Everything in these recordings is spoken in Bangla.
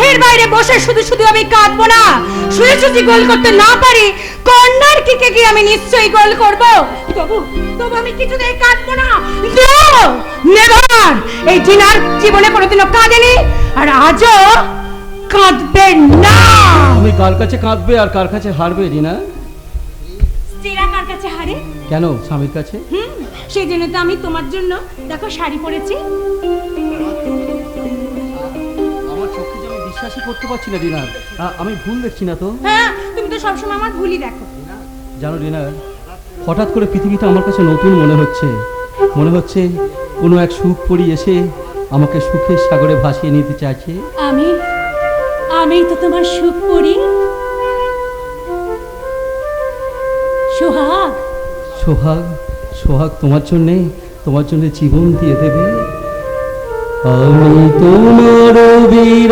মাঠের বাইরে বসে শুধু শুধু আমি কাঁদবো না। শুয়ে যদি গোল করতে না পারি, কর্নার কিকে গিয়ে আমি নিশ্চয়ই গোল করব। তবু তবু আমি কিছুতেই কাঁদবো না। নেভার। এই ডিনার জীবনে কোনোদিনও কাঁদেনি, আর আজও কাঁদবে না। তুমি কার কাছে কাঁদবে আর কার কাছে হারবে রিনা? স্ত্রীরা কার কাছে হারে? কেন, স্বামীর কাছে। সেই জন্য তো আমি তোমার জন্য দেখো শাড়ি পরেছি। আমার চোখে যে আমি বিশ্বাসই করতে পারছি না রিনা। আমি ভুল দেখছি না তো? হ্যাঁ, তুমি তো সবসময় আমার ভুলই দেখো। জানো রিনা, হঠাৎ করে পৃথিবীটা আমার কাছে নতুন মনে হচ্ছে। মনে হচ্ছে কোনো এক সুখ পরি এসে আমাকে সুখের সাগরে ভাসিয়ে নিতে চাইছে। আমি তো তোমার সুখ পরি। সোহাগ, সোহাগ, সোহাগ তোমার জন্যে জীবন দিয়ে দেবে। আমি তোমার বীর।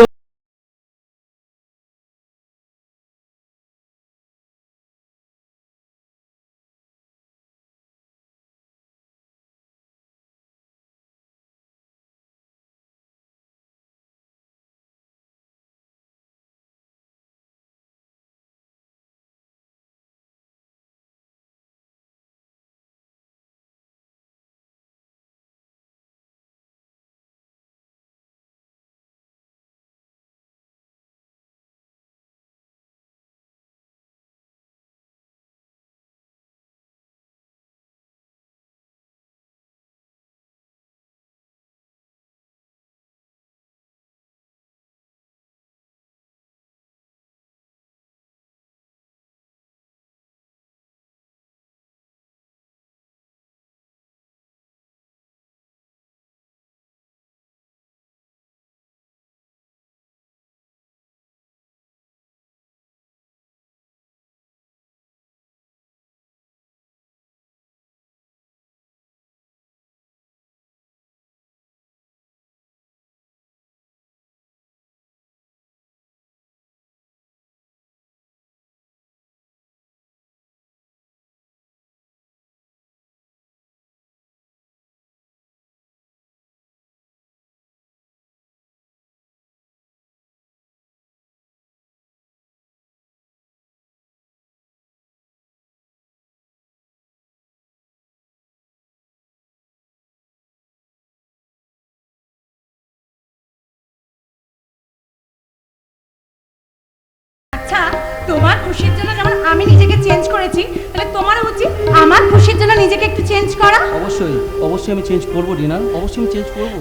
আচ্ছা, তোমার খুশির জন্য যেমন আমি নিজেকে চেঞ্জ করেছি, তাহলে তোমারও উচিত আমার খুশির জন্য নিজেকে একটু চেঞ্জ করা। অবশ্যই অবশ্যই আমি চেঞ্জ করবো রিনা, অবশ্যই আমি চেঞ্জ করবো।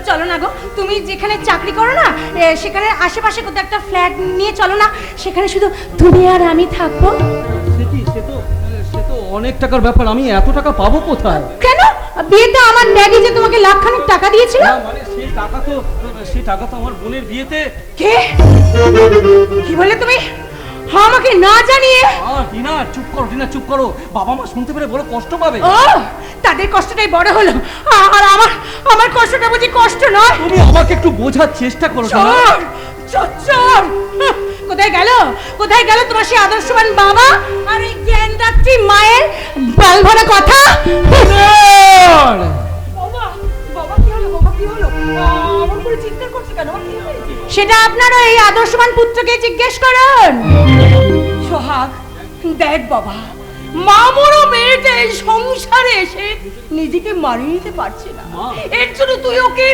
চলো না গো, তুমি যেখানে চাকরি করো না, সেখানে আশেপাশে কোথাও একটা ফ্ল্যাট নিয়ে চলো না, সেখানে শুধু তুমি আর আমি থাকবো। সে তো অনেক টাকার ব্যাপার। আমি এত টাকা পাবো কোথায়? কেন? বিয়েতে আমার ড্যাডি যে তোমাকে লাখখানেক টাকা দিয়েছিল। মানে সেই টাকা তো আমার বোনের বিয়েতে। কে? কি বলে তুমি আমাকে না জানিয়ে? রিনা চুপ করো, রিনা চুপ করো। বাবা মা শুনতে পেলে বড় কষ্ট পাবে। ও, তাদের কষ্টটাই বড় হলো, আর আমার কষ্টটা বুঝি কষ্ট নয়? তুমি আমাকে একটু বোঝার চেষ্টা করো। চোর কোথায় গেল তোমার সেই আদর্শবান বাবা আর এই জ্ঞানদাত্রী মায়ের বালভরা কথা? সেটা আপনারা এই আদর্শবান পুত্রকে জিজ্ঞেস করুন। সোহাগ, দেখ বাবা, মা বড় মেয়েটা এই সংসারে এসে নিজেকে মানিয়ে নিতে পারছে না। এর জন্য তুই ওকে,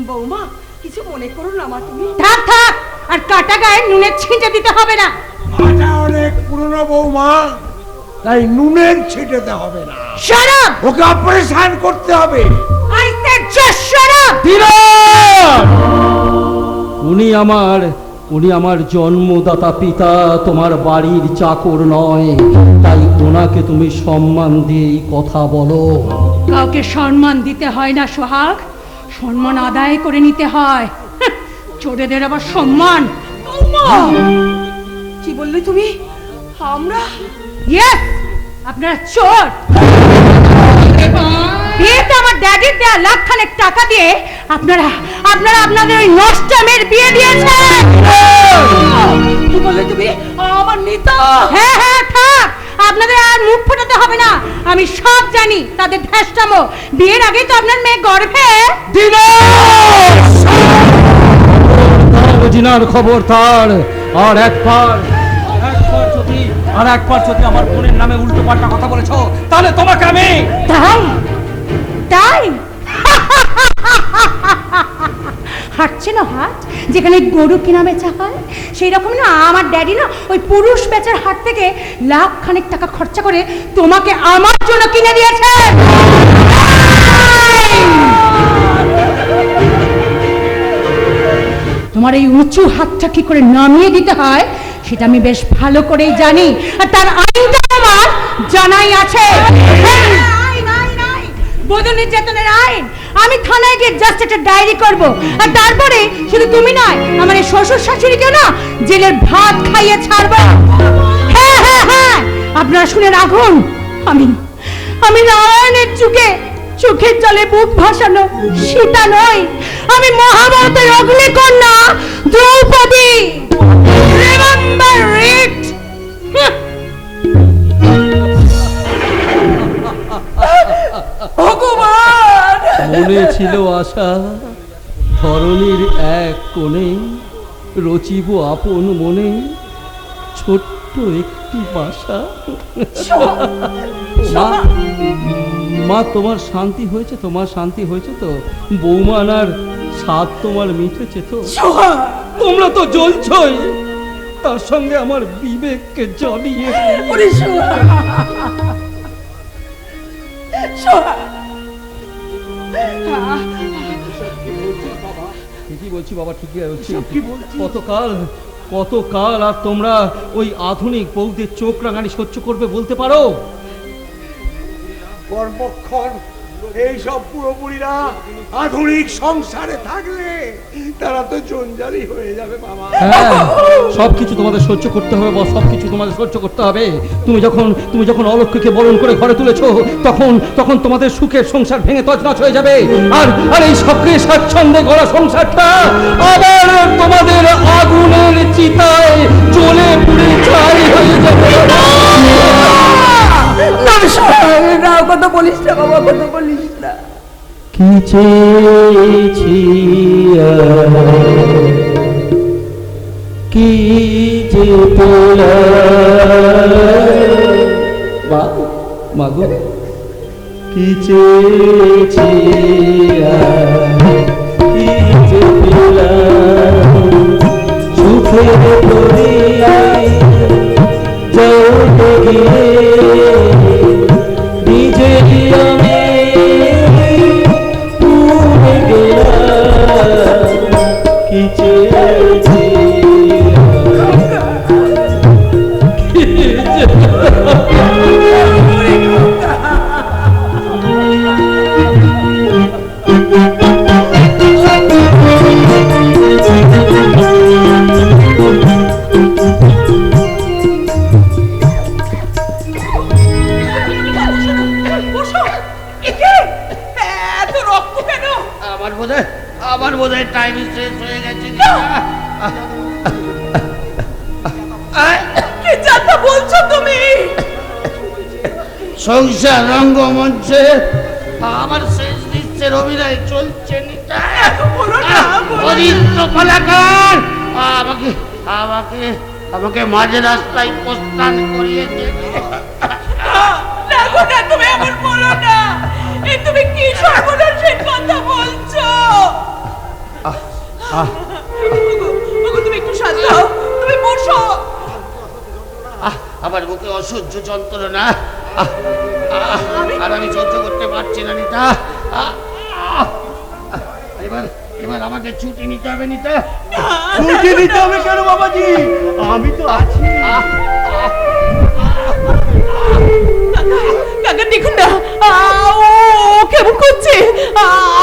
বৌমা কিছু মনে করো না মা, তুমি থাক। আর কাটা গায়ে নুনের ছিটে দিতে হবে না। আটা অনেক পুরনো বৌমা, তাই নুনের ছিটাতে হবে না। শরাব, ওকে অপারেশন করতে হবে। আই সেড জাস্ট শরাব। উনি আমার জন্মদাতা পিতা, তোমার বাড়ির চাকর নয়। তাই ওনাকে তুমি সম্মান দিয়ে কথা বলো। কাউকে সম্মান দিতে হয় না সোহাগ, সম্মান আদায় করে নিতে হয়। চোরেদের আবার সম্মান। কি বললে তুমি? আমরা? ইয়েস, আপনারা চোর। বিয়েতে আমার ড্যাডির দেয়া লাখখানেক টাকা দিয়ে আপনারা আপনাদের ওই নষ্ট মেয়ের বিয়ে দিয়েছেন। কি বললে তুমি? আমার নিতা। হ্যাঁ, থাক, আপনাদের আর মুখ ফোটাতে হবে না। আমি সব জানি তাদের ধ্যাসটামো। বিয়ের আগে তো আপনার মেয়ে গর্ভে। মর্জিনার খবর তার। আর একবার যদি আমার বোনের নামে উল্টো পাল্টা কথা বলেছো, তাহলে তোমাকে আমি। তাই তাই হাঁটছে না হাট, যেখানে গরু কিনা বেচা হয়, সেই রকম না আমার ড্যাডি না ওই পুরুষ বেচার হাট থেকে লাখ খানেক টাকা খরচা করে তোমাকে আমার জন্য কিনে দিয়েছে। তোমার এই উঁচু হাতটা কি করে নামিয়ে দিতে হয় সেটা আমি বেশ ভালো করেই জানি, আর তার আইনটা আমার জানাই আছে। বধূ নির্যাতনের আইন। আমি থানায় গিয়ে জাস্ট একটা ডায়েরি করব, আর তারপরে শুধু তুমি নয়, আমার এই শ্বশুর শাশুড়িকে না জেলের ভাত খাইয়ে ছাড়বো। হ্যাঁ হ্যাঁ হ্যাঁ, আপনারা শুনে রাখুন, আমি নারায়ণের চোখের জলে বুক ভাসানো সীতা নই, আমি মহাভারতের অগ্নিকন্যা দ্রৌপদী। Remember it. ভগবান, মনে ছিল আশা, ধরণীর এক কোণে রচিব আপন মনে ছোট্ট একটি বাসা। মা, তোমার শান্তি হয়েছে? তোমার শান্তি হয়েছে তো? বৌমানার স্বাদ তোমার মিটেছে তো? তোমরা তো জ্বলছই, তার সঙ্গে আমার বিবেককে জ্বলিয়ে। ঠিকই বলছি বাবা, ঠিকই বলছি। কতকাল আর তোমরা ওই আধুনিক বৌদের চোখ রাঙানি সহ্য করবে বলতে পারো? কর্মক্ষণ এইসব পুরোপুরিরা আধুনিক সংসারে থাকলে তারা তো জঞ্জালি হয়ে যাবে বাবা। হ্যাঁ, সবকিছু তোমাদের সহ্য করতে হবে বা সবকিছু তোমাদের সহ্য করতে হবে। তুমি যখন অলক্ষ্যকে বরণ করে ঘরে তুলেছো, তখন তোমাদের সুখের সংসার ভেঙে তছনছ হয়ে যাবে। আর এই সক্রিয় স্বাচ্ছন্দ্যে গড়া সংসারটা আবার তোমাদের আগুনের চিতায় জ্বলে পুড়ে ছাই হয়ে যাবে। কথা বলিস না বাবা, কথা বলিস না। কি চেয়েছি কি যে মাগো, কি চেয়েছি কি যে সুখে গিয়ে নিজে আমি পুরে গেলাম, কি চেয়েছি আমার বোধহয় টাইম শেষ হয়ে গেছে। কি যাতা বলছো তুমি? সংসার রঙ্গমঞ্চে আমার শেষ দৃশ্যের অভিনয় চলছে। আমাকে মাঝে রাস্তায় প্রস্থান করিয়ে দেবে। তুমি এমন বলো না, তুমি কি সর্বনাশের কথা বলছো? তুমি একটু শান্ত হও, তুমি বসো। আমার বুকে অসহ্য যন্ত্রণা, আর আমি সহ্য করতে পারছি না নিতা। এবার আমাকে ছুটি নিতে হবে। নিতা, ছুটি নিতে হবে কেন বাবাজি? আমি তো আছি। কাকা দেখুন না, ও কেমন করছে।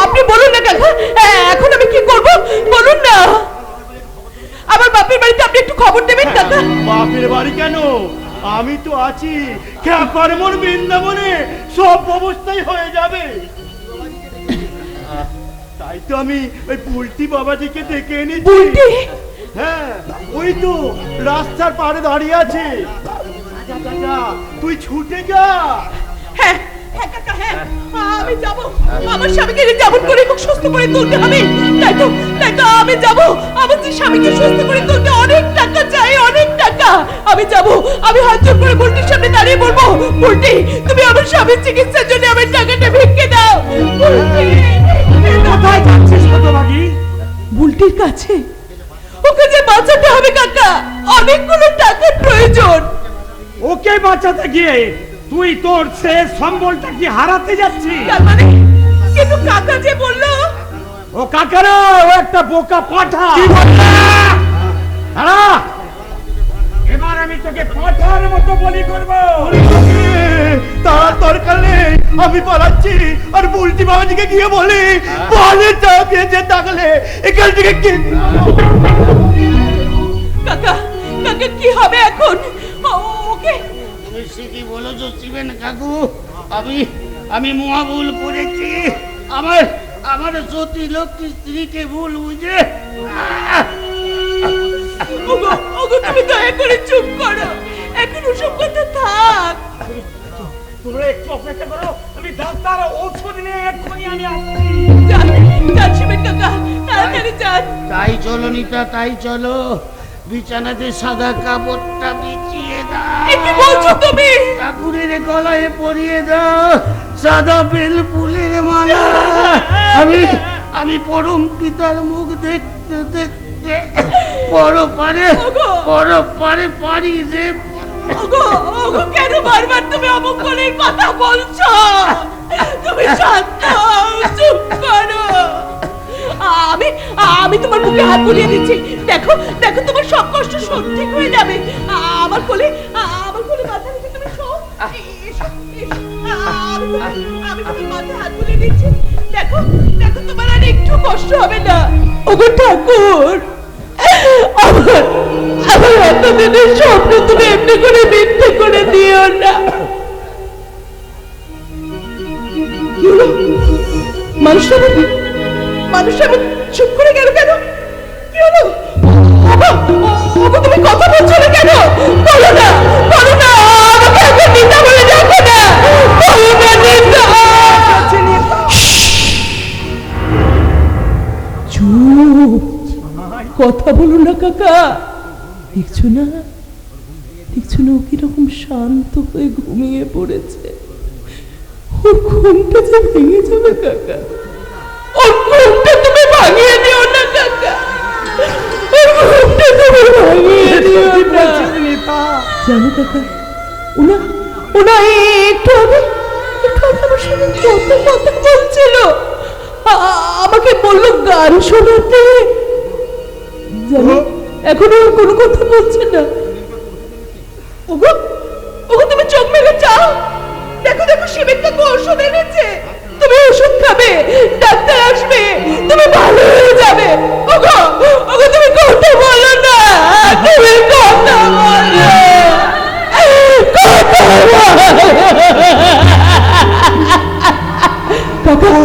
আপনি বলুন না কাকা, এখন আমি কি করব বলুন না। আমার বাপের বাড়িতে আপনি একটু খবর দেবেন কাকা। বাপের বাড়ি কেন? আমি তো আছি। কর্মর বৃন্দাবনে সব অবস্থায় হয়ে যাবে। তাই তো আমি ওই পুলটি বাবাজিকে ডেকে এনেছি। হ্যাঁ, ওই তো রাস্তার পাড়ে দাঁড়িয়ে আছে। তুই ছুটে যা। হ্যাঁ হ্যাঁ কাকা, হ্যাঁ, আমি যাব। আমার স্বামীকে যেমন করে হোক সুস্থ করে তুলতে হবে। তাই তো আমি যাব। আমার যে স্বামীকে সুস্থ করে তুলতে অনেক টাকা চাই, অনেক টাকা। আমি যাব। আমি হাত জোর করে বুলটির সামনে দাঁড়িয়ে বলবো, বুলটি, তুমি আমার স্বামীর চিকিৎসার জন্য আমার টাকাটা ভিক্ষে দাও। বুলটি, কোথায় যাচ্ছিস হতভাগী? বুলটির কাছে। ওকে যে বাঁচাতে হবে কাকা, অনেকগুলো টাকার প্রয়োজন। ওকে বাঁচাতে গিয়ে তুই তোর শেষ সম্বলটা কি হারাতে যাচ্ছিস? তার মানে, কিন্তু কাকা যে বললো। ও কাকারা, ও একটা বোকা পাঠা। দাঁড়া, এবার আমি তোকে পাঠার মতো বলি করবো। তার দরকার নেই, আমি পালাচ্ছি। আর বুলটি বাবাজিকে গিয়ে বলি বলে বেঁচে থাকলে এখান থেকে কাকা, কাকা কি হবে এখন? ওকে তুমি ঠিকই বলেছো শিবেন কাকু। আমি মহাভুল করেছি। আমার সতী লক্ষ্মী স্ত্রীকে ভুল বুঝে ওগো, ওগো তুমি দয়া করে চুপ করো। এখন ওসব কথা থাক। তোমরা একটু অপেক্ষা করো, আমি ডাক্তার ঔষধ নিয়ে এক্ষুনি আমি আসছি। যান শিবেন কাকা, তাড়াতাড়ি যান। তাই চলো নিতা, তাই চলো। বিছানাতে সাদা কাপড়টা বিছিয়ে দাও। এ কি বলছো তুমি? ঠাকুরের গলায় পরিয়ে দাও সাদা বেল ফুলের মালা। আমি পরম পিতার মুখ দেখতে দেখতে পরপারে পারি দেব। ওগো, ওগো কেন বারবার তুমি অমঙ্গলের কথা বলছো? তুমি শান্ত হও, চুপ করো। আমি তোমার মুখে হাত বুলিয়ে দিচ্ছি। দেখো, দেখো তোমার সব কষ্ট সব ঠিক হয়ে যাবে। আমার কোলে মাথা রেখে তুমি শোও। এসো, এসো। আমি তোমার মাথায় হাত বুলিয়ে দিচ্ছি। দেখো, দেখো তোমার আর একটু কষ্ট হবে না। ওগো ঠাকুর, আমার এতদিনের স্বপ্ন তুমি এমনি করে মিথ্যে করে দিও না। মানুষটা চুপ করে গেল কেন? কি হলো? তুমি কথা বলছো না কেন? বলো না, বলো না, আমাকে এখন নিতে বলে ডাকো না। বলো না নিতে। চুপ, কথা বলো না কাকা। দেখছো না, দেখছো না ও কিরকম শান্ত হয়ে ঘুমিয়ে পড়েছে। ওর ঘুমটা যে ভেঙে যাবে কাকা। ওর ঘুমটা তুমি ভাঙিয়ে দিও না কাকা। ওর ঘুমটা তুমি ভাঙিয়ে দিও না। জানো কাকা, ওনা একটু আগে আমার সঙ্গে কত কথা বলছিল। আমাকে বললো গান শোনাতে। জানো, এখন ওর কোনো কথা বলছে না। ওগো, ওগো তুমি চোখ মেলে চাও। দেখো, দেখো শিবেন কাকু ওষুধ এনেছে। তুমি ওষুধ খাবে, ডাক্তার আসবে, তুমি ভালো হয়ে যাবে। ওগো, ওগো তুমি কথা বলো না, তুমি কথা বলো, কথা বলো।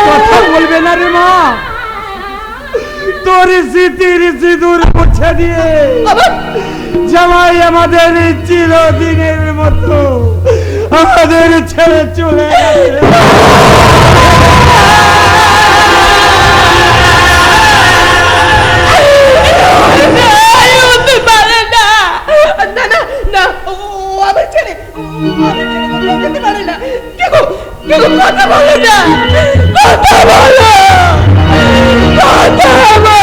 কথা বলবে না রে মা। তোর স্মৃতির সিঁদুর মুছে দিয়ে জামাই আমাদের চিরদিনের মতো আমাদের ছেড়ে চলে গেছে। কথা বলো না, কথা বলো, কথা বলো।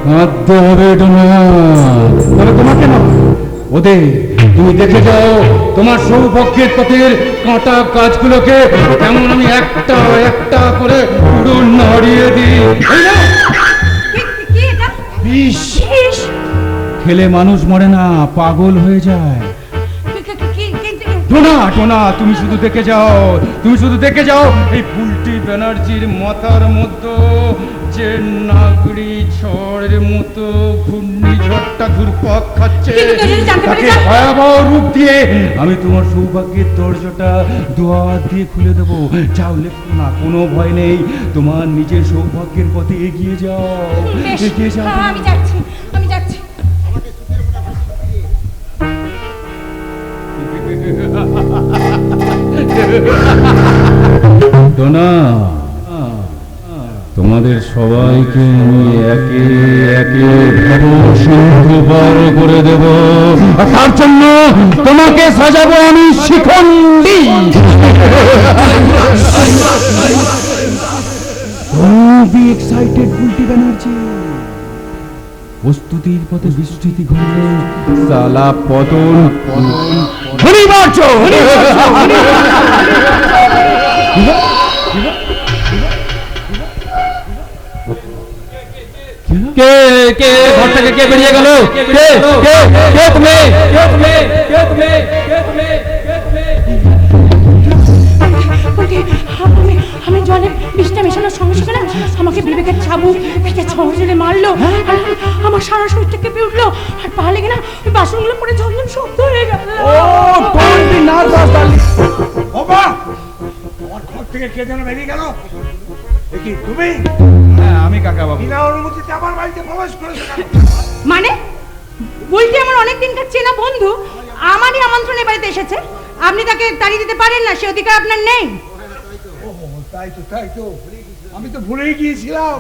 কাঁদতে হবে তবে তোমাকে না, ওদের তুমি দেখে যাও তোমার সৌভাগ্যের পথের কাঁটা কাজগুলোকে কেমন আমি একটা একটা করে পুরো নাড়িয়ে দিই। বিষ খেলে মানুষ মরে না, পাগল হয়ে যায়। টোনা টোনা, তুমি শুধু দেখে যাও, তুমি শুধু দেখে যাও এই বুলটি ব্যানার্জির মাথার মধ্যে যে নাগরি ঝড়ের মতো ঘূর্ণিঝড়টা ঘুরপাক খাচ্ছে, কিন্তু তো যদি জানতে পারি তাকে যা- ভয়াবহ রূপ দিয়ে আমি তোমার সৌভাগ্যের দরজাটা দুয়ার দিয়ে খুলে দেবো। যাও, লেখো না, কোনো ভয় নেই, তোমার নিজের সৌভাগ্যের পথে এগিয়ে যাও, বেশ, এগিয়ে যাও। আমি যাচ্ছি, আমি যাচ্ছি। না, তোমাদের সবাইকে আমি একে একে ভবসিন্ধুবার করে দেব, আর তার জন্য তোমাকে সাজাবো আমি Shikhandi. Don't be excited, Bulti Banerjee. প্রস্তুতির পথে বিস্তৃতি ঘটলে সালা পতন অনিবার্য। কে কে ঘর থেকে কে বেরিয়ে গেল? কে কে কে তুমি? কে তুমি? কে তুমি? কে তুমি? কে তুমি? বলতে, আমি জলে বিষটা মেশানোর সঙ্গে সঙ্গে না আমাকে বিবেকের চাবুক পিঠে ছড়ে মারলো, আর আমার সারা শরীরটা কেঁপে উঠলো, আর পা লেগে না ওই বাসনগুলো পরে ঝনঝন শব্দ হয়ে গেল। don't be nervous, darling. বাবা, তোমার ঘর থেকে কে যেন বেরিয়ে গেল? এ কি তুমি? হ্যাঁ, আমি কাকা বাবু। বিনা অনুমতিতে আমার বাড়িতে প্রবেশ করেছো কেন? মানে বলতে আমার অনেক দিনকার চেনা বন্ধু আমারই আমন্ত্রণে বাড়িতে এসেছে, আপনি তাকে তাড়িয়ে দিতে পারেন না, সে অধিকার আপনার নেই। তাই তো আমি তো ভুলেই গিয়েছিলাম।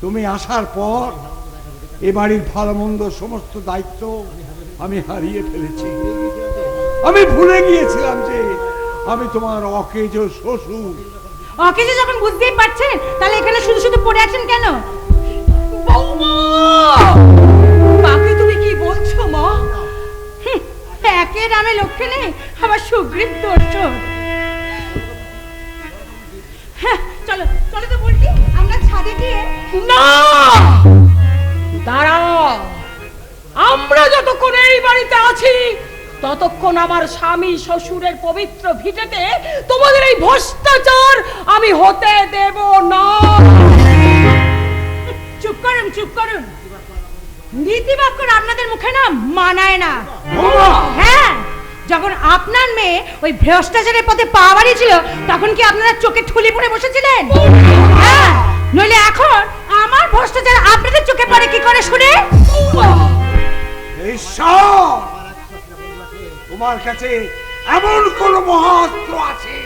তুমি আসার পর এ বাড়ির ভালো মন্দ সমস্ত দায়িত্ব আমি হারিয়ে ফেলেছি। আমি ভুলে গিয়েছিলাম যে আমি তোমার অকেজ শ্বশুর। অকেজে যখন বুঝতেই পারছেন, তাহলে এখানে শুধু শুধু পড়ে আছেন কেন? কাকে তুমি কি বলছো মা? একে নামে লক্ষ্যে নেই, আবার সুগ্রীব দর্শন। হ্যাঁ, চলো চলো তো বলছি আমরা ছাদে গিয়ে। না, দাঁড়াও, আমরা যতক্ষণ এই বাড়িতে আছি ততক্ষণ আমার স্বামী শ্বশুরের পবিত্র ভিটেতে তোমাদের এই ভ্রষ্টাচার আমি হতে দেব না। চুপ করুন, চুপ করুন। নীতিবাক্য আপনাদের মুখে না মানায় না। হ্যাঁ, যখন আপনার মেয়ে ওই ভ্রষ্টাচারের পথে পা বাড়িয়েছিল তখন কি আপনারা চোখে ঠুলি পড়ে বসেছিলেন? হ্যাঁ, নইলে এখন আমার ভ্রষ্টাচার আপনাদের চোখে পড়ে কি করে শুনে? ঈশ্বর, তোমার কাছে এমন কোন মহাস্ত্র আছে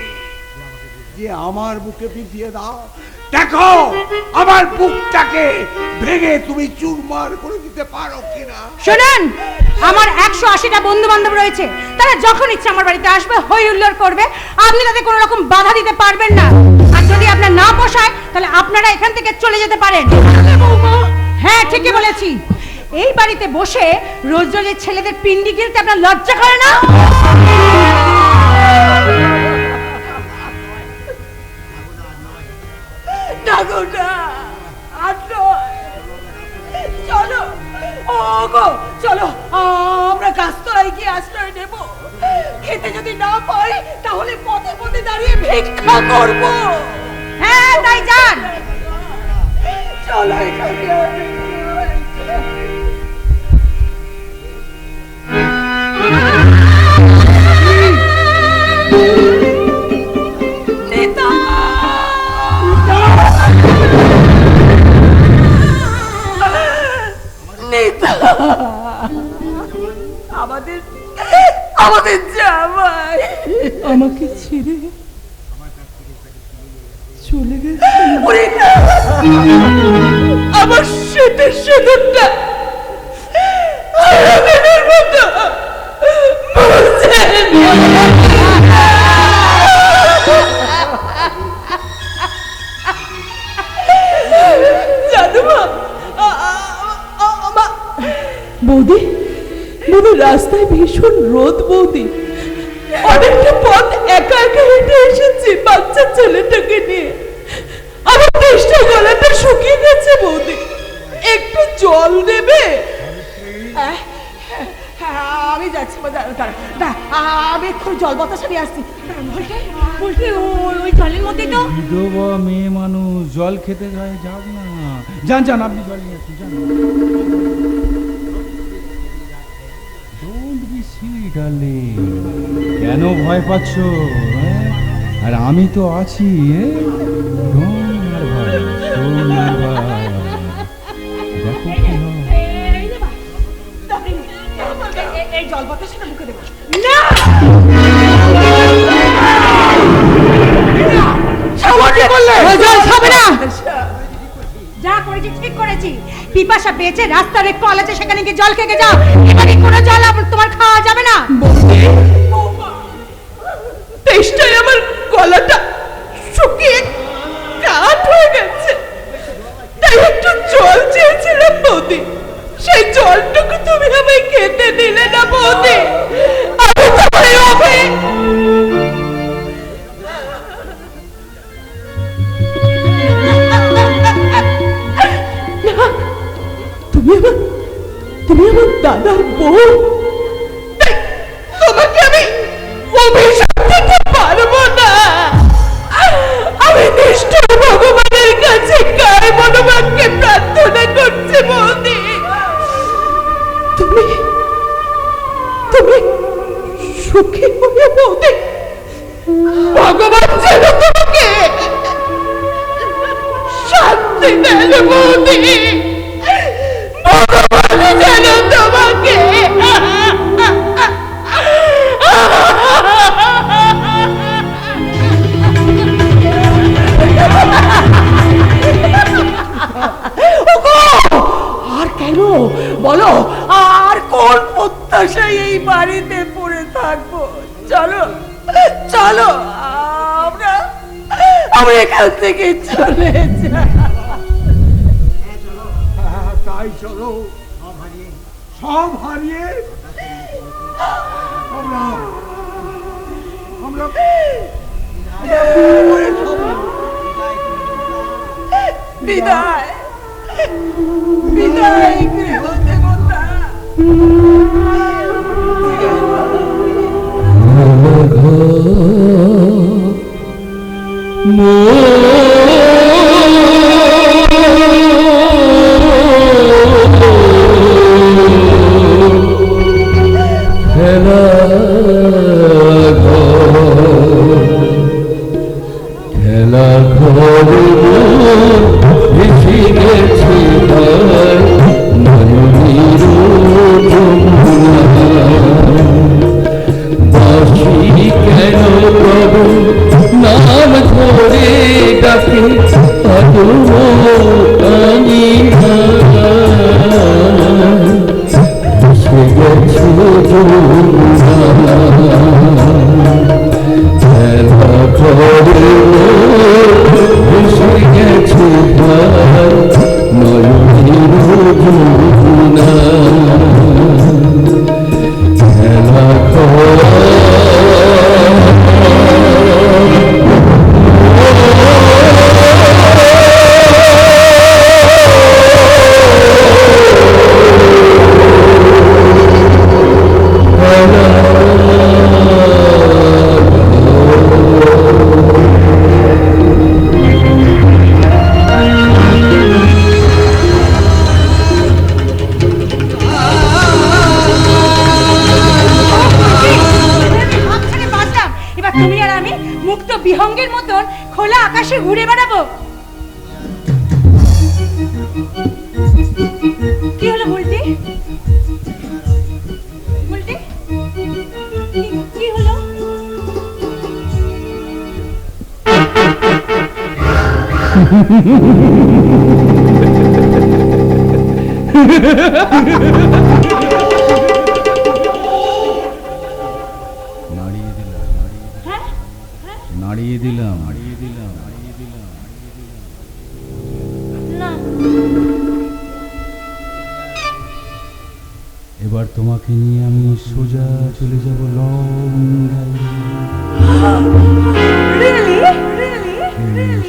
যে আমার বুকে বিধিয়ে দাও। দেখো আমার বুকটাকে ভেঙে তুমি চুরমার করে দিতে পারো কিনা। শুনুন, আমার 180টা বন্ধু বান্ধব রয়েছে, তারা যখন ইচ্ছে আমার বাড়িতে আসবে, হই হুল্লোড় করবে, আপনি তাদের কোনো রকম বাধা দিতে পারবেন না। আর যদি আপনার না পোষায় তাহলে আপনারা এখান থেকে চলে যেতে পারেন। হ্যাঁ, ঠিকই বলেছি। এই বাড়িতে বসে রোজ রোজ এই ছেলেদের পিন্ডি গিলতে আপনার লজ্জা করে না? চলো ওগো, চলো আমরা গাছতলায় গিয়ে আশ্রয় নেব। খেতে যদি না পাই তাহলে পথে পথে দাঁড়িয়ে ভিক্ষা করব। হ্যাঁ, তাই যান। চলো এখান থেকে। নেতা, নেতা, আমাদের জামাই আমাকে ছেড়ে চলে গেছে। ওরে না, আমার সেটের সেদুরটা আরামের মতো বুঝছেন। জানো মা, বৌদি, বৌদি রাস্তায় ভীষণ রোদ বৌদি, অনেকটা পথ একা একা হেঁটে এসেছি বাচ্চা ছেলেটাকে নিয়ে। আমার তেষ্টা গলাটা শুকিয়ে গেছে বৌদি, একটু জল দেবে? হ্যাঁ, আমি যাচ্ছি আমি একটু জল বাতাসা নিয়ে আসছি। বলতে বলতে ওই জলের মধ্যে তো বিধবা মেয়ে মানুষ জল খেতে যায়, যাক না। যান যান, আপনি জল নিয়ে আসুন, যান। Don't be silly, darling. কেন ভয় পাচ্ছ? আর আমি তো আছি। Don't nervous, don't nervous. দেখো কি হয়। এই জল বাতাসটা মুখে দেবো না। যা করেছি ঠিক করেছি। পিপাসা পেয়েছে, রাস্তার একটু আলাদা, সেখানে গিয়ে জল খেয়ে যাও। এবারে কোনো জল তোমার খাওয়া যাবে না। তেষ্টায় আমার গলাটা শুকিয়ে কাঠ হয়ে গেছে, তাই একটু জল চেয়েছিলাম বৌদি। সেই জলটুকু তুমি আমায় খেতে দিলে না বৌদি। আমি তোমার হবে তুমি আমার দাদার বউ, তাই তোমাকে আমি অভিশাপ দিতে পারবো না। আমি নিষ্ঠুর ভগবানের কাছে কার মনোবাক্যে প্রার্থনা করছি বৌদি, তুমি তুমি সুখী হয়ে বৌদি। ভগবান যেন তোমাকে শান্তি দেন বৌদি, ভগবান যেন তোমাকে আর কেন বলো, আর কোন প্রত্যাশায় এই বাড়িতে পড়ে থাকবো? চলো চলো, আমরা এখান থেকে চলে যাই। তাই চলো, সব হারিয়ে আমরা আমরা বিদায় বিদায় গৃহ দেবতা। খেলা ঘর বেশি গেছে বাসি কেন প্রভু নাম ধরে ডাকে আমি গেছে খেলা ঘরে বসে গেছে নয়নের যমুনা খেলা বিহঙ্গের মতন খোলা আকাশে ঘুরে বেড়াবো। কি হলো বলতে বলতে কি হলো? নাড়িয়ে দিলাম এবার তোমাকে নিয়ে আমি সোজা চলে যাব লং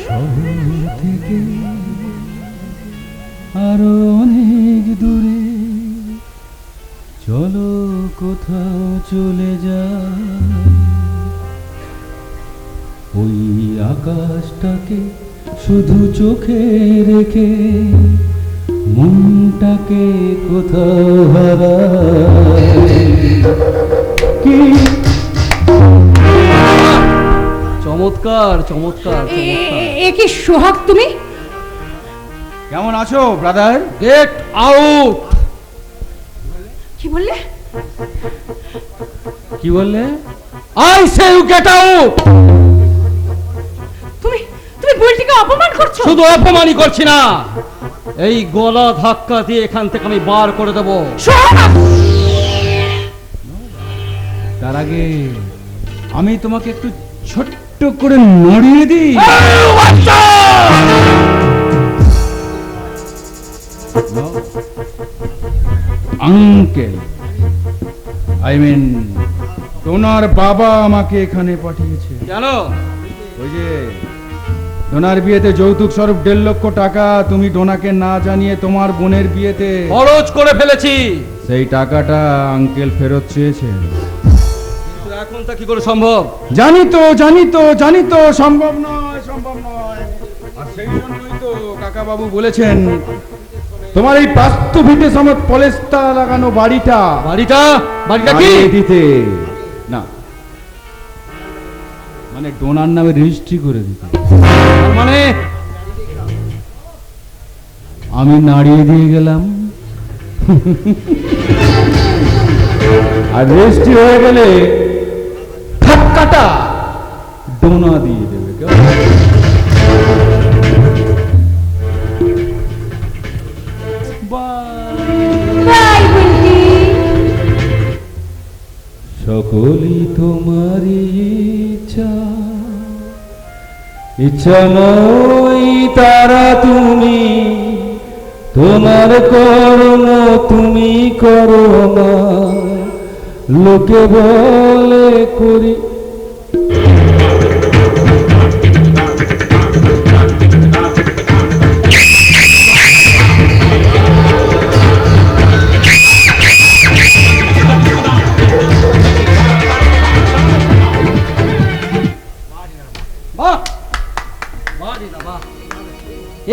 শহর থেকে আরো অনেক দূরে। চলো কোথাও চলে যায়, ওই আকাশটাকে শুধু চোখে রেখে মনটাকে কোথাও হারায়। কি চমৎকার চমৎকার এ কি সোহাগ তুমি? কেমন আছো ব্রাদার? Get out. কি বললে? কি বললে? I say you get out. তুমি তুমি বুলটিকে অপমান করছো। শুধু অপমানই করছি না, এই গলা ধাক্কা দিয়ে এখান থেকে আমি বার করে দেবো। সোহাগ! তার আগে আমি তোমাকে একটু ছোট্ট করে নড়িয়ে দিই। আঙ্কেল, আই মিন ডোনার বাবা আমাকে এখানে পাঠিয়েছে। কেন? ওই যে ডোনার বিয়েতে যৌতুক স্বরূপ 1.5 লক্ষ টাকা তুমি ডোনাকে না জানিয়ে তোমার বোনের বিয়েতে খরচ করে ফেলেছি। সেই টাকাটা আঙ্কেল ফেরত চেয়েছেন। কিন্তু এখন তা কি করে সম্ভব? জানি তো সম্ভব নয়। আর সেই জন্যই তো কাকা বাবু বলেছেন তোমার এই বাস্তু ভিটে সমেত পলেস্তা লাগানো বাড়িটা বাড়িটা কি বাড়িয়ে দিতে না, মানে ডোনার নামে রেজিস্ট্রি করে দিতে। তার মানে আমি নাড়িয়ে দিয়ে গেলাম, আর রেজিস্ট্রি হয়ে গেলে ধাক্কাটা ডোনা দিয়ে দেবে। বাই বুলটি। সকলই তোমার ইচ্ছা নয় তারা তুমি, তোমার কর্ম তুমি করো না, লোকে বলে করি।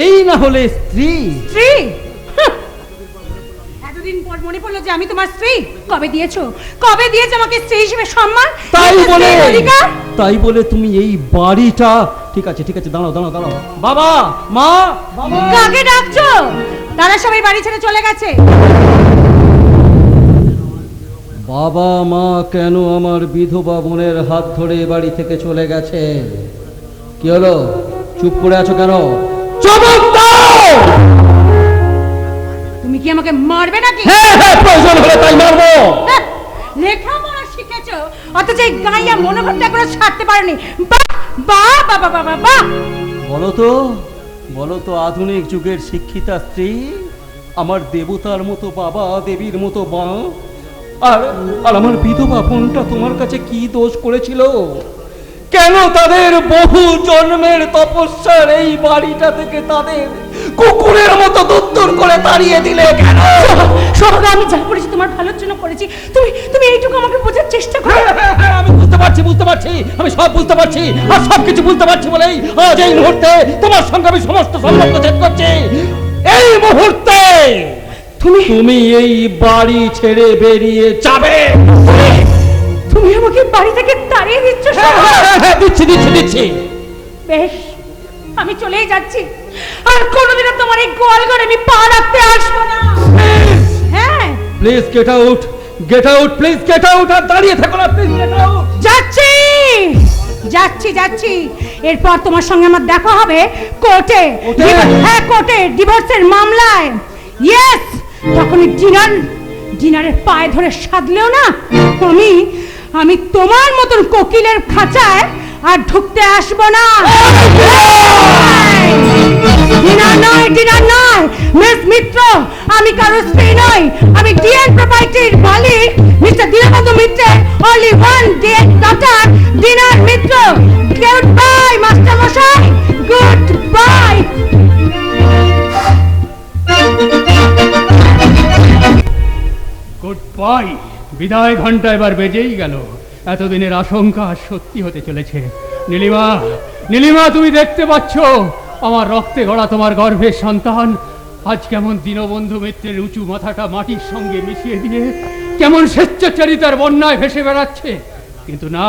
এই না হলে স্ত্রী। স্ত্রী? হাহ! এতদিন পর মনে পড়লো যে আমি তোমার স্ত্রী। কবে দিয়েছো আমাকে স্ত্রী হিসেবে সম্মান? তাই বলে তুমি এই বাড়িটা। ঠিক আছে দাঁড়াও। বাবা মা, কাকে ডাকছো? তারা সবাই বাড়ি ছেড়ে চলে গেছে। বাবা মা কেন আমার বিধবা বোনের হাত ধরে বাড়ি থেকে চলে গেছে? কি হলো? চুপ করে আছো কেন? জবাব দাও। তুমি কি আমাকে মারবে নাকি? হ্যাঁ প্রয়োজন হলে তাই মারবো। লেখাপড়া শিখেছো, অথচ এই গাইয়া মনোভাবটা এখনো ছাড়তে পারোনি। বাহ! বলো তো আধুনিক যুগের শিক্ষিতা স্ত্রী আমার দেবতার মতো বাবা, দেবীর মতো মা, আর আমার বিধবা বোনটা তোমার কাছে কি দোষ করেছিল? কেন তাদের বহু জন্মের তপস্যার এই বাড়িটা থেকে তাদের কুকুরের মতো দূর করে তাড়িয়ে দিলে কেন? সোহাগ, আমি যা করেছি তোমার ভালোর জন্য করেছি। তুমি এইটুকু আমাকে বোঝার চেষ্টা করো। আমি বুঝতে পারছি, আমি সব বুঝতে পারছি, আর সবকিছু বুঝতে পারছি বলেই আজ এই মুহূর্তে তোমার সঙ্গে আমি সমস্ত সম্পর্ক ছেদ করছি। এই মুহূর্তে তুমি এই বাড়ি ছেড়ে বেরিয়ে যাবে। তুমি আমাকে বাড়ি থেকে তাড়িয়ে দিচ্ছ? হ্যাঁ, দিচ্ছি। বেশ, আমি চলেই যাচ্ছি। আর কোনোদিনও তোমার এই গোয়াল ঘরে আমি পা রাখতে আসবো না। হ্যাঁ, please get out, please get out. আর দাঁড়িয়ে থাকো না, প্লিজ গেট আউট। যাচ্ছি। এরপর তোমার সঙ্গে আমার দেখা হবে কোর্টে। হ্যাঁ, কোর্টে ডিভোর্সের মামলায়। ইয়েস, তখনই ডিনারের পায়ে ধরে সাধলেও না আমি তোমার মতন কোকিলের খাঁচায় আর ঢুকতে আসবো না। ডিনার নয় মিস মিত্র, আমি কারো স্ত্রী নই। আমি ডিএন প্রপার্টির মালিক মিস্টার দীনবন্ধু মিত্রের only one dear daughter, ডিনার মিত্র। গুড বাই মাস্টার মশাই, গুড বাই। গুড বাই বিদায় ঘন্টা এবার বেজেই গেল। এতদিনের আশঙ্কা আজ সত্যি হতে চলেছে। নীলিমা, নীলিমা, তুমি দেখতে পাচ্ছ আমার রক্তে গড়া তোমার গর্ভের সন্তান আজ কেমন দীনবন্ধু মিত্রের উঁচু মাথাটা মাটির সঙ্গে মিশিয়ে দিয়ে কেমন স্বেচ্ছাচারিতার বন্যায় ভেসে বেড়াচ্ছে। কিন্তু না,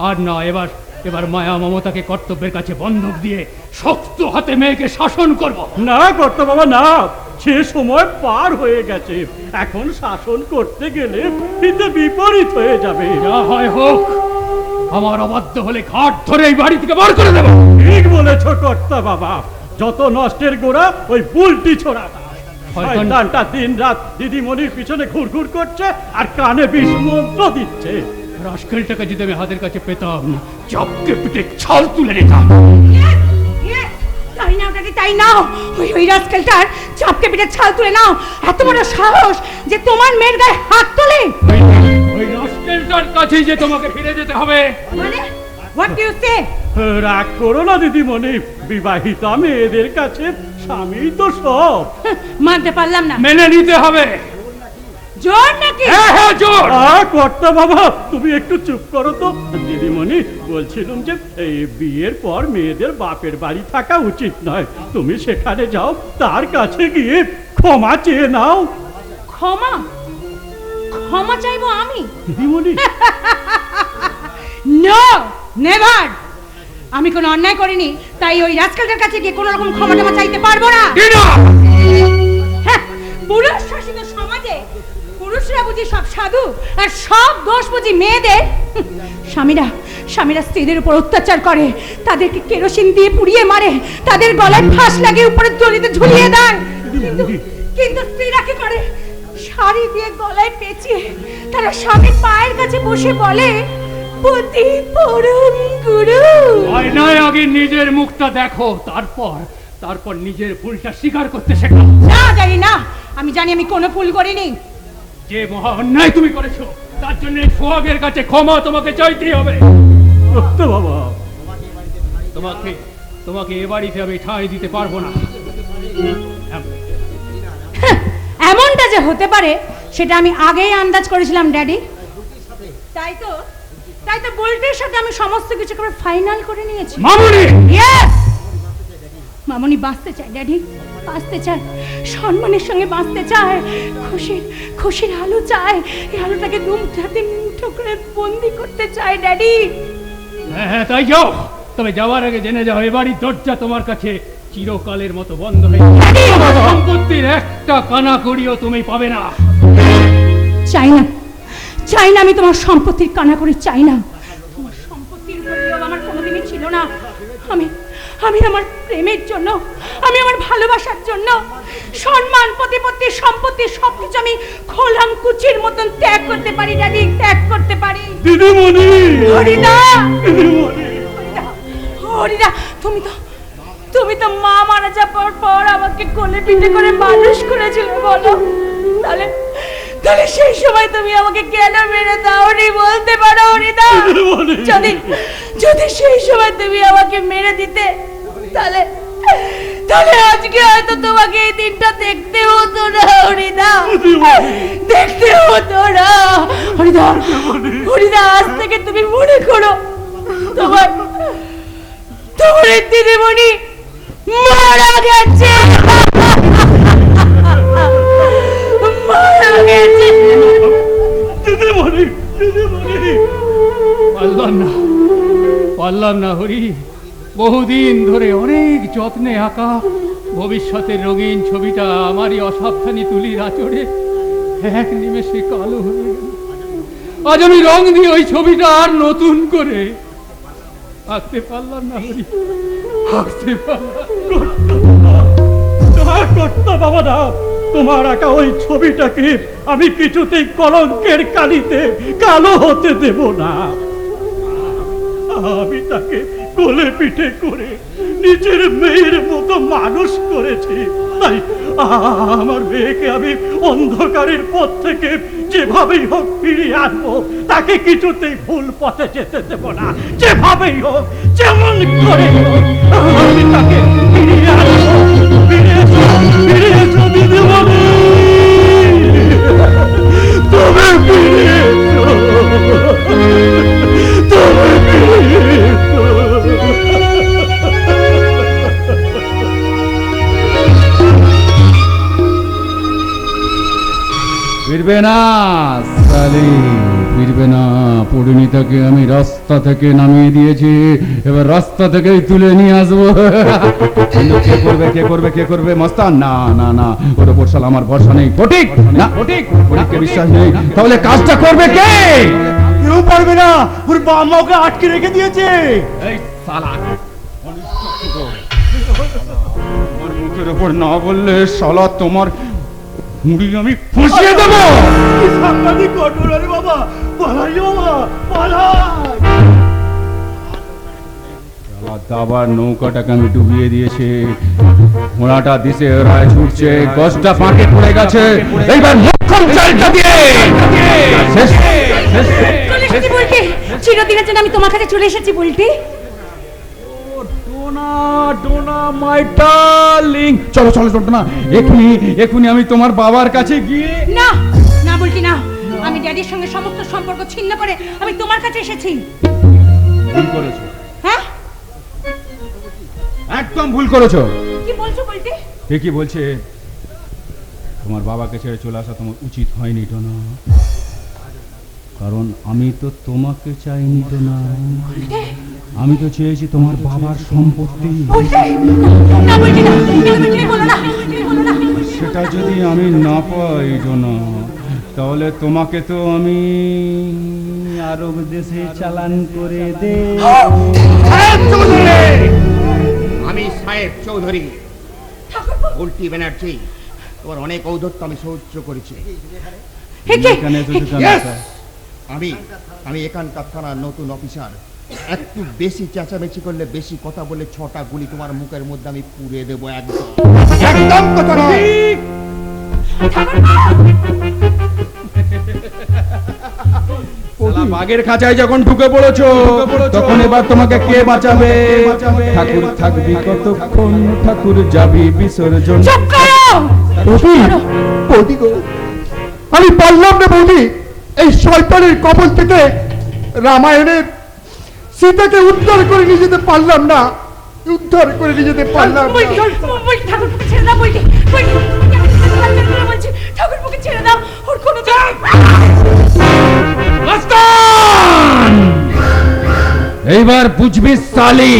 আর না, এবার মায়া মমতাকে কর্তব্যের কাছে বন্ধক দিয়ে শক্ত হাতে মেয়েকে শাসন করব। না কর্তা বাবা, না, সে সময় পার হয়ে গেছে। এখন শাসন করতে গেলে হিতে বিপরীত হয়ে যাবে। যা হয় হোক, আমার অবাধ্য হলে ঘাট ধরে এই বাড়ি থেকে বার করে দেব। ঠিক বলেছ কর্তা বাবা, যত নষ্টের গোড়া ওই বুলটি ছোড়া। শয়তানটা দিন রাত দিদিমণির পিছনে ঘুরঘুর করছে আর কানে বিষ মন্ত্র দিচ্ছে। রাস্কেলটাকে যদি আমি হাতের কাছে পেতাম, চাপকে পিঠে ছাল তুলে নিতাম। তাই নাও দাদি, তাই নাও। ওই রাস্কেলটার চাপকে পিঠে ছাল তুলে নাও। এত বড় সাহস যে তোমার মেয়ের গায়ে হাত তোলে। ওই রাস্কেলটার কাছেই যে তোমাকে ফিরে যেতে হবে। মানে হোয়াট ডু ইউ সে? রাগ করো না দিদিমণি, বিবাহিতা মেয়েদের কাছে স্বামী তো সব। মানতে পারলাম না। মেনে নিতে হবে। জোর নাকি? হ্যাঁ হ্যাঁ, জোর। কর্তা বাবা, তুমি একটু চুপ করো তো। দিদিমণি, বলছিলাম যে এই বিয়ের পর মেয়েদের বাপের বাড়ি থাকা উচিত নয়। তুমি সেখানে যাও, তার কাছে গিয়ে ক্ষমা চেয়ে নাও। ক্ষমা? ক্ষমা চাইবো আমি? দিদিমণি, নো, নেভার। আমি কোনো অন্যায় করিনি, তাই ওই রাজকালটার কাছে গিয়ে কোনো রকম ক্ষমা টমা চাইতে পারবো না। হ্যাঁ, পুরুষ শাসিত সমাজে পুরুষরা বুঝি সব সাধু আর সব দোষ বুঝি মেয়েদের। স্বামীরা স্ত্রীদের উপর অত্যাচার করে, তাদেরকে কেরোসিন দিয়ে পুড়িয়ে মারে, তাদের গলায় ফাঁস লাগিয়ে উপরে দড়িতে ঝুলিয়ে দেয়। কিন্তু স্ত্রীরা কি করে? শাড়ি দিয়ে গলায় পেঁচিয়ে তারা স্বামীর পায়ের কাছে বসে বলে, পতি পরম গুরু। আয়নায় আগে নিজের মুখটা দেখো, তারপর নিজের ভুলটা স্বীকার করতে শেখো। না, জানি না। আমি জানি আমি কোনো ভুল করিনি। যে মহা অন্যায় তুমি করেছো, তার জন্য সোহাগের কাছে ক্ষমা তোমাকে চাইতেই হবে। কর্তা বাবা, তোমাকে এ বাড়িতে আমি ঠাঁই দিতে পারবো না। এমনটা যে হতে পারে সেটা আমি আগেই আন্দাজ করেছিলাম ড্যাডি। তাই তো বুলটির সাথে আমি সমস্ত কিছু করে ফাইনাল করে নিয়েছি। মামুনি! ইয়েস, মামুনি বাঁচতে চায় ড্যাডি, বাঁচতে চায়, সম্মানের সঙ্গে বাঁচতে চায়, খুশির আলো চায়। এই আলোটাকে দুমটাতে মুঠো করে বন্দি করতে চায় ড্যাডি। হ্যাঁ, তাই যাও। তবে যাওয়ার আগে জেনে যাও, এ বাড়ির দরজা তোমার কাছে চিরকালের মতো বন্ধ হয়ে যাবে। সম্পত্তির একটা কানা করিও তুমি পাবে না। চাই না, আমি তোমার সম্পত্তির কানা করে চাই না। তোমার সম্পত্তির উপর আমার কোনোদিনই ছিল না। আমি আমার প্রেমের জন্য, আমি আমার ভালোবাসার জন্য সম্মান, প্রতিপত্তি, সম্পত্তি সবকিছু আমি খোলাম কুচির মতন ত্যাগ করতে পারি ড্যাডি, ত্যাগ করতে পারি। দিদিমণি, হরিদা, দিদিমণি, হরিদা, তুমি তো মা মারা যাওয়ার পর আমাকে কোলে পিঠে করে মানুষ করেছিলে, বলো। তাহলে সেই সময় তুমি আমাকে কেন মেরে দাওনি বলতে পারো হরিদা? যদি সেই সময় তুমি আমাকে মেরে দিতে, তাহলে আজকে হয়তো তোমাকে এই দিনটা দেখতে হতো না হরিদা, দেখতে হতো না হরিদা। আজ থেকে তুমি মনে করো তোমার দিদিমণি মারা গেছে, মারা গেছে। দিদিমণি, দিদিমণি। পারলাম না হরি। বহুদিন ধরে অনেক যত্নে আঁকা ভবিষ্যতের রঙিন ছবিটা আমারই অসাবধানী তুলির আঁচড়ে এক নিমেষে কালো হয়ে গেল। আজ আমি রং দিয়ে ওই ছবিটা আর নতুন করে আঁকতে পারলাম না হরি, আঁকতে পারলাম। কর্তা বাবা না, তোমার আঁকা ওই ছবিটাকে আমি কিছুতেই কলঙ্কের কালিতে কালো হতে দেব না। আমি তাকে কোলে পিঠে করে নিজের মেয়ের মতো মানুষ করেছি, তাই আমার মেয়েকে আমি অন্ধকারের পথ থেকে যেভাবেই হোক ফিরিয়ে আনবো। তাকে কিছুতেই ভুল পথে যেতে দেব না। যেভাবেই হোক, যেমন করে হোক, আমি তাকে ফিরিয়ে আনবো। ফিরে এসো দিদিমণি, তবে ফিরে ফিরবে না সালি, ফিরবে না। পরিণীতাকে আমি রাস্তা থেকে নামিয়ে দিয়েছি, এবার রাস্তা থেকেই তুলে নিয়ে আসবো। কিন্তু কে করবে মস্তান? না না না, ওর ওপর শালা আমার ভরসা নেই। ফটিক না, ফটিককে বিশ্বাস নেই। তাহলে কাজটা করবে কে? কেউ পারবে না, ওর বাবা মা ওকে আটকে রেখে দিয়েছে। এই শালা, আমার মুখের ওপর না বললে শালা তোমার মুড়ি আমি ফুঁসিয়ে দেবো। কি সাংঘাতিক কঠোর রে বাবা, পালাই বাবা, পালাই। শালা দাবার নৌকাটাকে আমি ডুবিয়ে দিয়েছি, ঘোড়াটা দিশে রায় ছুটছে, গছটা ফাঁকে পড়ে গেছে। এইবার মুখ্যম চালটা দিয়ে শেষ। চলে এসেছি বুলটি, চিরদিনের জন্য আমি তোমার কাছে চলে এসেছি বুলটি। ডোনা মাই ডার্লিং, চলো ডোনা, এখুনি আমি তোমার বাবার কাছে গিয়ে। না না বুলটি না, আমি ড্যাডির সঙ্গে সমস্ত সম্পর্ক ছিন্ন করে আমি তোমার কাছে এসেছি। ভুল করেছো, হ্যাঁ একদম ভুল করেছো। কি বলছো বুলটি? ঠিকই বলছে, তোমার বাবাকে ছেড়ে চলে আসা তোমার উচিত হয়নি ডোনা, কারণ আমি তো তোমাকে চাইনি ডোনা, আমি তো চেয়েছি তোমার বাবার সম্পত্তি। না বুলটি না, তুমি বলো না, তুমি বলো না। সেটা যদি আমি না পাই ডোনা, তাহলে তোমাকে তো আমি আরব দেশে চালান করে দে। আমি সাহেব চৌধুরী উল্টি ব্যানার্জি, তোমার অনেক ঔদ্ধত্য আমি সহ্য করেছি। এখানে এসেছো কেন? Yes! আমি এখানকার থানার নতুন অফিসার। একটু বেশি চেঁচামেচি করলে, বেশি কথা বলে 6টা গুলি তোমার মুখের মধ্যে আমি পুড়ে দেবো। একদম কথা নয়। শালা বাঘের খাঁচায় যখন ঢুকে পড়েছো, তখন এবার তোমাকে কে বাঁচাবে? ঠাকুর থাকবি কতক্ষণ, ঠাকুর যাবি বিসর্জন। চুপ করো! বৌদি গো, আমি পারলাম না বৌদি, এই শয়তানের কবল থেকে রামায়ণের সীতাকে উদ্ধার করে নিয়ে যেতে পারলাম না, উদ্ধার করে নিয়ে যেতে পারলাম না। বুলটি, বুলটি, ঠাকুরপুকে ছেড়ে দাও বুলটি, বুলটি, বলছি ঠাকুরপুকে ছেড়ে দাও, ওর কোনো এইবার বুঝবি সালি,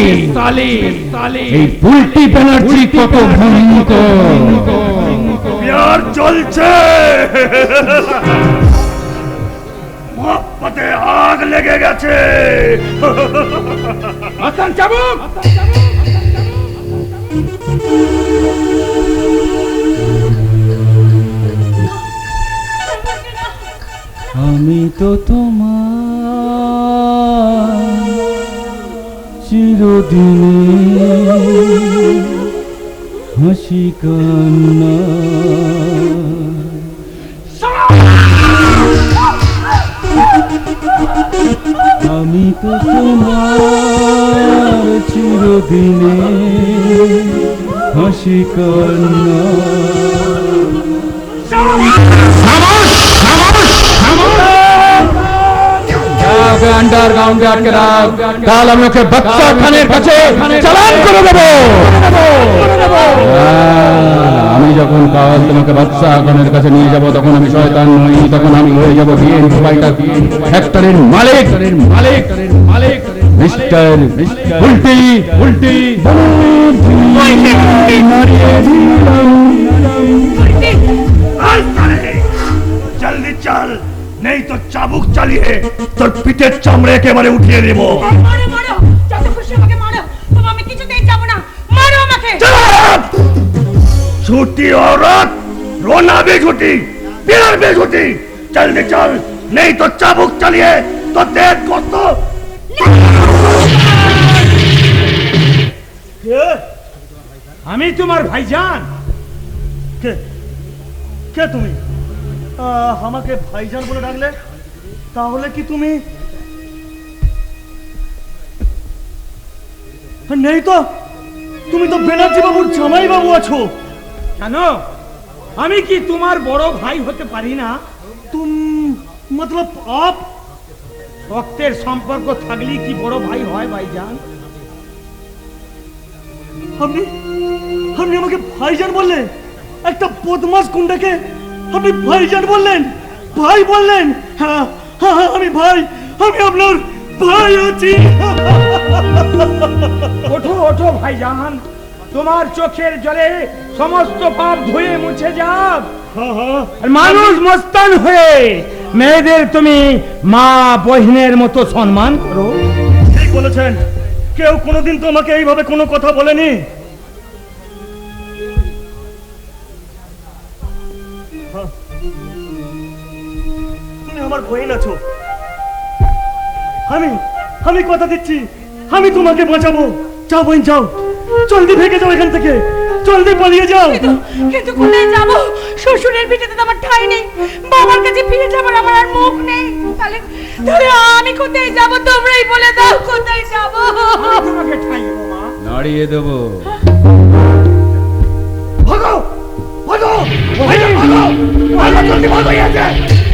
এই বুলটি ব্যানার্জি কত ভয়ঙ্কর। বিয়ার চলছে, মহাপতে আগ লেগে গেছে। আসান চাবুক, আমি তো তোমার চিরদিনে হাসি কান্না। আমি তো তোমার চিরদিনে হাসি কান্না। আন্ডারগ্রাউন্ডে আটকে রাখ, তাহলে আমি ওকে বাচ্চা খানের কাছে চালান করে দেবো। আমি যখন কাল তোমাকে বাচ্চা খানের কাছে নিয়ে যাব, তখন আমি শয়তান নই, তখন আমি হয়ে যাব বিএনপি ফ্যাক্টরির মালিক, মিস্টার উল্টি উল্টি। জলদি চল, নেই তো চাবুক চালিয়ে তোর পিঠের চামড়ে একেবারে উঠিয়ে দেবো। মারো মারো, যত খুশি আমাকে মারো, তবে আমি কিছুতেই যাব না, মারো আমাকে। झूठी औरत, रोना भी झूठी, प्यार भी झूठी। जल्दी चल, नहीं तो चाबुक चलिए तो देख को तो। আমি তোমার ভাইজান। কে কে তুমি? আমাকে ভাইজান বলে ডাকলে, তাহলে কি তুমি? নেই তো, তুমি তো ব্যানার্জি বাবুর জামাই বাবু আছো। কেন, আমি কি তোমার বড় ভাই হতে পারি না? মতলব আপ রক্তের সম্পর্ক থাকলে কি বড় ভাই হয় ভাইজান? আপনি আমাকে ভাইজান বললেন? একটা বদমাস গুন্ডাকে আপনি ভাইজান বললেন? ভাই বললেন? হ্যাঁ হ্যাঁ, আমি ভাই, আমি আপনার ভাই আছি। ওঠো ওঠো ভাইজান, তোমার চোখের জলে সমস্ত পাপ ধুয়ে মুছে যাক। হ্যাঁ হ্যাঁ, আর মানুষ মস্তান হয়ে মেয়েদের তুমি মা বহিনের মতো সম্মান করো। ঠিক বলেছেন। কেউ কোনোদিন তো আমাকে এইভাবে কোনো কথা বলেনি। হ্যাঁ, তুমি আমার বহিন আছো। আমি কথা দিচ্ছি, আমি তোমাকে বাঁচাবো। যাও বোন যাও, জলদি ভেগে যাও এখান থেকে, জলদি পালিয়ে যাও। কিন্তু কোথায় যাবো? শ্বশুরের পিঠেতে তো আমার ঠাঁই নেই, বাবার কাছে ফিরে যাবার আমার আর মুখ নেই। তাহলে তাহলে আমি কোথায় যাব? তোমরাই বলে দাও কোথায় যাব। তোমাকে ঠাই দেবো মা। নাড়িয়ে দেবো। ভাগো ভাগো ভাইজান, ভাগো ভাগো, জলদি ভাগো, ইয়াতে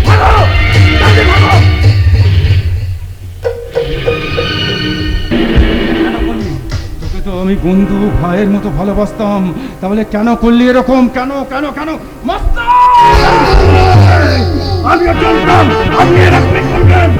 ভাগো, জলদি ভাগো। তোকে তো আমি বন্ধু ভাইয়ের মতো ভালোবাসতাম, তাহলে কেন করলি এরকম? কেন কেন কেন? আমিও জানতাম আপনি এরকমই করবেন।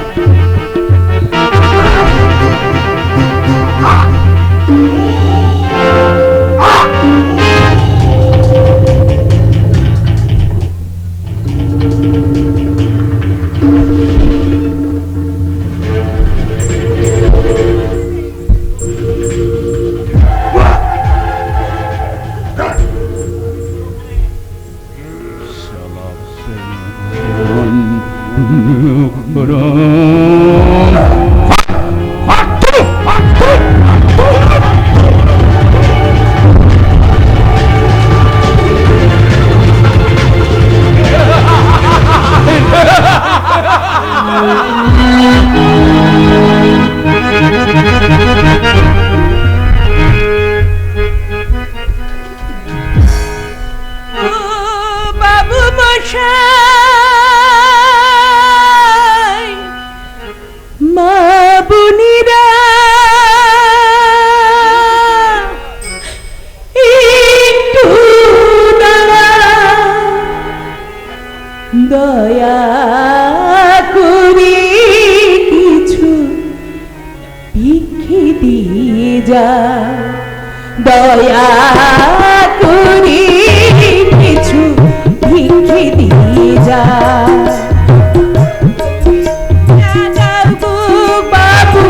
বাবু মশাই, মা বোনেরা একটু দয়া করে কিছু ভিক্ষে দিয়ে যা, দয়া করে কিছু ভিক্ষে দিয়ে যা। দাও গো বাবু,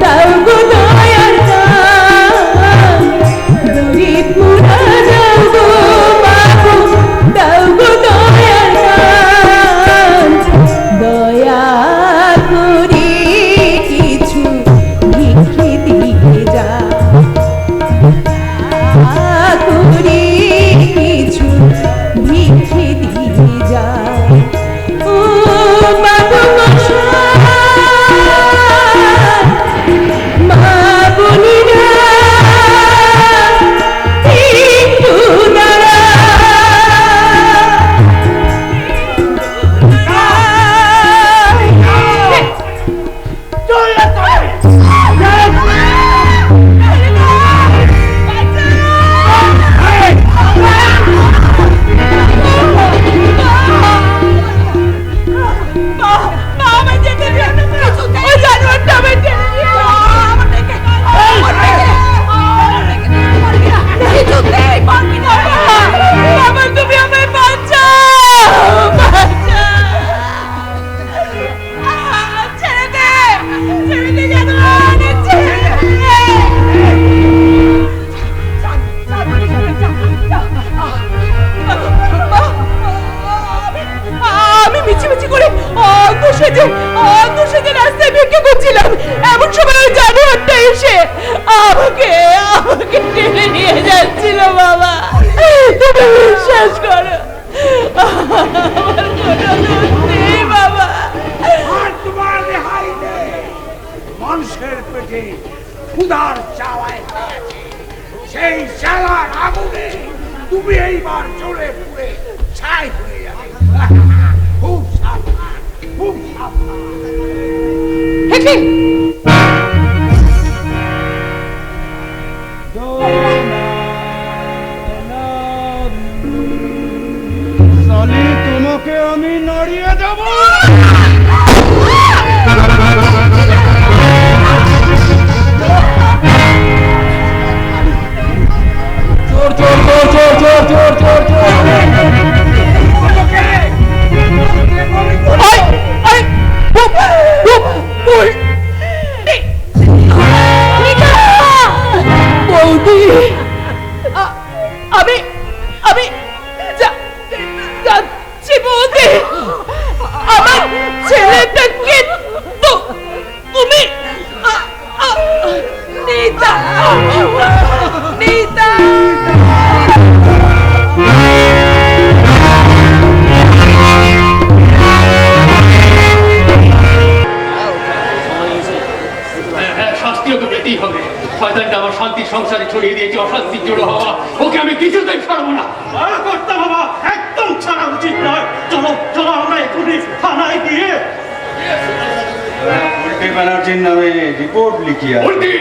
দাও গো দয়ার দান, গরিব মুরা দাও গো বাবু, দাও গো দয়ার দান, দয়া করে কিছু ভিক্ষে দিয়ে যা, দয়া করে কিছু ভিক্ষে দিয়ে যা। ও বাবু মশাই, মা বোনেরা একটু তুমি আমায় বাঁচাও, ছেড়ে দে, ছেড়ে দে জানোয়ার, ছেড়ে দে। আমি মিছিমিছি করে অন্ধ সেজে রাস্তায় ভিক্ষে করছিলাম, এমন সময় ওই জানোয়ারটা এসে আমাকে টেনে নিয়ে যাচ্ছিল। বাবা, তুমি বিশ্বাস করো, আমার কোনো দোষ নেই বাবা। আর তোমার রেহাই নেই। মানুষের পেটে ক্ষুধার চাওয়ায় আছে, সেই চালার আগুনে তুমি এইবার জ্বলে পুড়ে ছাই হয়ে যাবে। খুব সাবধান, খুব সাবধান। হেঁটে সালি, তোমাকে আমি না তাড়িয়ে দেবো। চোর চোর চোর চোর চোর চোর চোর চোর বৌদি আমি আমি যাচ্ছি বৌদি, আমার ছেলেটাকে তুমি নিতা নিতা শাস্তি ওকে পেতেই হবে। শয়তানটা আমার শান্তির সংসারে ছড়িয়ে দিয়েছে অশান্তির জড়ো হওয়া, ওকে আমি কিছুতেই ছাড়বো না। কর্তা বাবা, একদম ছাড়া উচিত নয়। চলো চলো, আমরা এখনই থানায় গিয়ে উল্টে ব্যানার্জির নামে রিপোর্ট লিখিয়ে উল্টি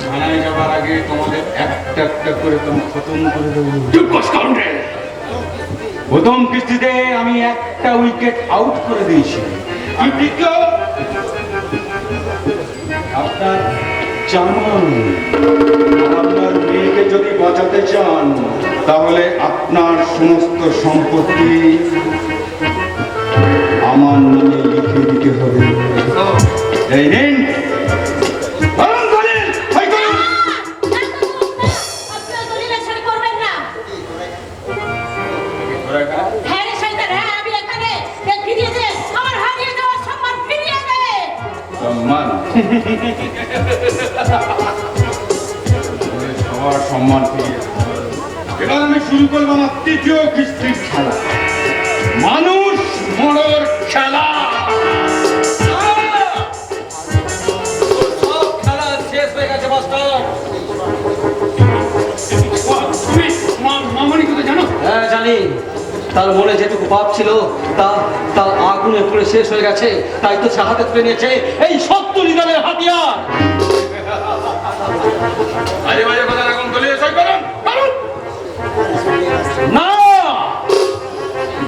থানায় যাওয়ার আগে তোমাদের একটা একটা করে তুমি খতম করে দেবো। চুপ কর স্কাউন্ডার। প্রথম কিস্তিতে আমি একটা উইকেট আউট করে দিয়েছি। আর দ্বিতীয়, আপনার জামান আপনার মেয়েকে যদি বাঁচাতে চান তাহলে আপনার সমস্ত সম্পত্তি আমার নামে লিখে দিতে হবে। এই নিন। বরং বলেন, হয় করুন। আপনারা দলিল-আসারি করবেন না। হ্যাঁ রে শয়তান, হ্যাঁ, আমি এখানে। ফিরিয়ে দে, আমার হারিয়ে যাওয়া সম্মান ফিরিয়ে দে। সম্মান সবার সম্মান ফিরিয়ে দেবো। এবার আমি শুরু করবো আমার তৃতীয় কিস্তির খেলা, মানুষ মরর খেলা। সব খেলা শেষ হয়ে গেছে মাস্টার। তুমি মামনি কথা জানো? হ্যাঁ জানি, তার মনে যেটুকু পাপ ছিল তা তা আগুনে পুড়ে শেষ হয়ে গেছে, তাই তো সে হাতে তুলে নিয়েছে এই শত্রু নিধনের হাতিয়ার। আরে বাজে কথা এখন দলিয়ে সই করুন। না,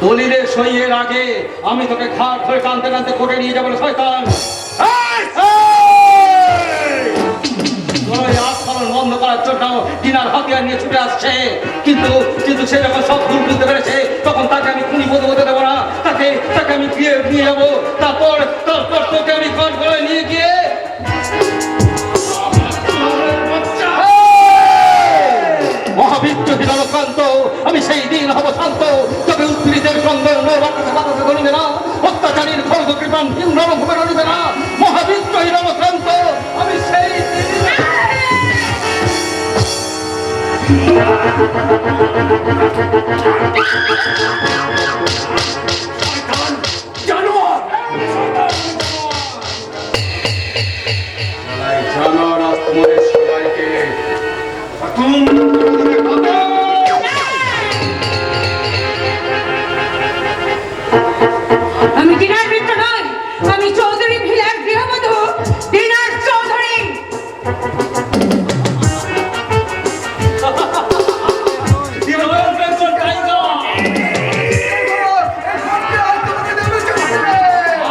দলিলের সইয়ের আগে আমি তোকে ঘাট ধরে টানতে টানতে কোর্টে নিয়ে যাবো শয়তান। ওই আস্ফালন বন্ধ করার জন্য টিনার হাতিয়ার নিয়ে ছুটে আসছে, কিন্তু কিন্তু সে যখন সব ভুল বুঝতে পেরেছে তখন তাকে আমি খুনি বোধ হতে দেবো না। তাকে তাকে আমি গিয়ে নিয়ে যাবো, তারপর তারপর তোকে আমি কাঠ গলায় নিয়ে গিয়ে মহাবিদ্য হিরণকান্ত, আমি সেই দিন হব শান্ত, তবে উদ্ভিদের সঙ্গে বাতাসে বাতাসে ধরিবে না, অত্যাচারীর খড়গ কৃপণ ভিন্ন রূপে রইবে না। মহাবিদ্য হিরণকান্ত, আমি সেই দিন জানার আজ তোমাদের সবাইকে প্রথম আমি দিনার মিত্র নই, আমি চৌধুরী ভিলার গৃহবধূ দিনার চৌধুরী।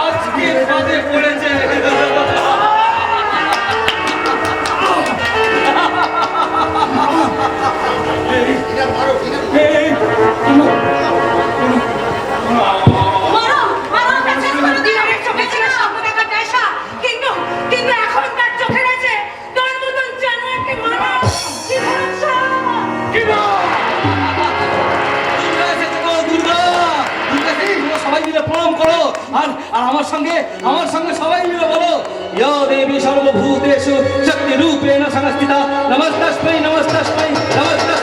আজকে ফাঁদে পড়েছে। মারো, মারো, কাছে মারো। দিনারের চোখে ছিল স্বপ্ন দেখার নেশা, কিন্তু কিন্তু এখন তার চোখে রয়েছে তোর মতন জানোয়ারকে মারা। কি ভরসা? সবাই মিলে প্রণাম করো, আর আর আমার সঙ্গে সবাই মিলে বলো, ইয়া দেবী সর্বভূতেষু শক্তি রূপেণ সংস্থিতা, নমস্তাস্মৈ নমস্তাস্মৈ নমস্তাস্মৈ।